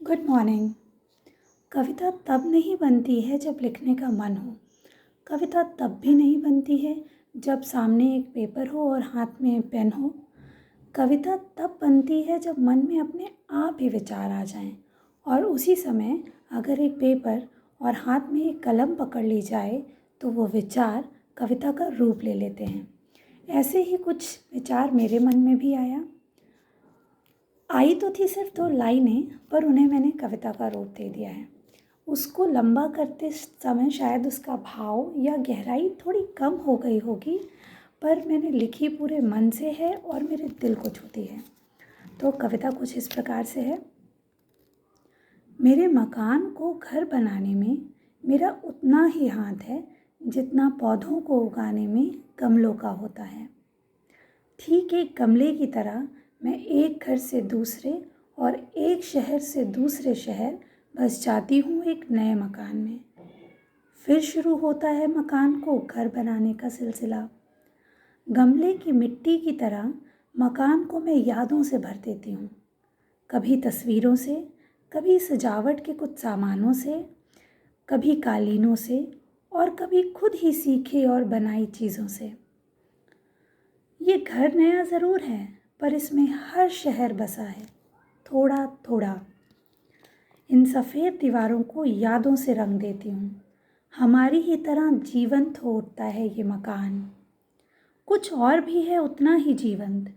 Good morning. कविता तब नहीं बनती है जब लिखने का मन हो। कविता तब भी नहीं बनती है जब सामने एक पेपर हो और हाथ में पेन हो। कविता तब बनती है जब मन में अपने आप ही विचार आ जाएं और उसी समय अगर एक पेपर और हाथ में एक कलम पकड़ ली जाए तो वो विचार कविता का रूप ले लेते हैं। ऐसे ही कुछ विचार मेरे मन में भी आई तो थी सिर्फ 2 लाइनें, पर उन्हें मैंने कविता का रूप दे दिया है। उसको लंबा करते समय शायद उसका भाव या गहराई थोड़ी कम हो गई होगी, पर मैंने लिखी पूरे मन से है और मेरे दिल को छूती है। तो कविता कुछ इस प्रकार से है। मेरे मकान को घर बनाने में मेरा उतना ही हाथ है जितना पौधों को उगाने में गमलों का होता है। ठीक एक गमले की तरह मैं एक घर से दूसरे और एक शहर से दूसरे शहर बस जाती हूँ एक नए मकान में। फिर शुरू होता है मकान को घर बनाने का सिलसिला। गमले की मिट्टी की तरह मकान को मैं यादों से भर देती हूँ, कभी तस्वीरों से, कभी सजावट के कुछ सामानों से, कभी कालीनों से और कभी खुद ही सीखे और बनाई चीज़ों से। ये घर नया ज़रूर है, पर इसमें हर शहर बसा है, थोड़ा थोड़ा। इन सफ़ेद दीवारों को यादों से रंग देती हूँ। हमारी ही तरह जीवंत हो उठता है ये मकान। कुछ और भी है उतना ही जीवंत,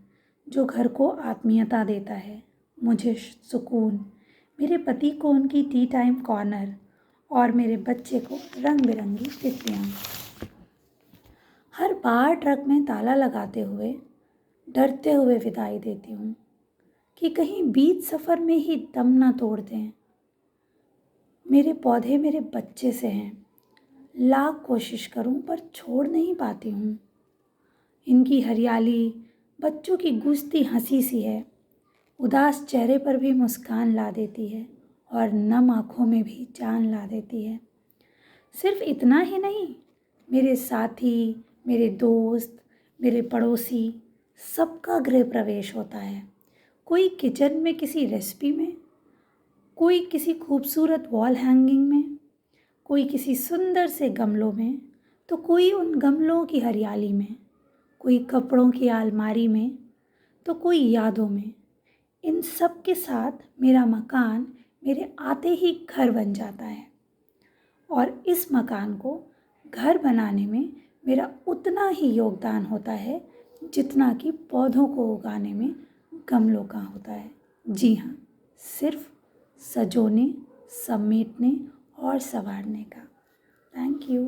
जो घर को आत्मीयता देता है, मुझे सुकून, मेरे पति को उनकी टी टाइम कॉर्नर और मेरे बच्चे को रंग बिरंगी तितलियाँ। हर बार ट्रक में ताला लगाते हुए डरते हुए विदाई देती हूँ कि कहीं बीच सफ़र में ही दम ना तोड़ दें। मेरे पौधे मेरे बच्चे से हैं, लाख कोशिश करूं पर छोड़ नहीं पाती हूँ। इनकी हरियाली बच्चों की गूंजती हंसी सी है, उदास चेहरे पर भी मुस्कान ला देती है और नम आँखों में भी जान ला देती है। सिर्फ इतना ही नहीं, मेरे साथी, मेरे दोस्त, मेरे पड़ोसी, सबका गृह प्रवेश होता है। कोई किचन में किसी रेसिपी में, कोई किसी खूबसूरत वॉल हैंगिंग में, कोई किसी सुंदर से गमलों में, तो कोई उन गमलों की हरियाली में, कोई कपड़ों की अलमारी में, तो कोई यादों में। इन सब के साथ मेरा मकान मेरे आते ही घर बन जाता है और इस मकान को घर बनाने में मेरा उतना ही योगदान होता है जितना कि पौधों को उगाने में गमलों का होता है। जी हाँ, सिर्फ सजोने, समेटने और संवारने का। Thank you.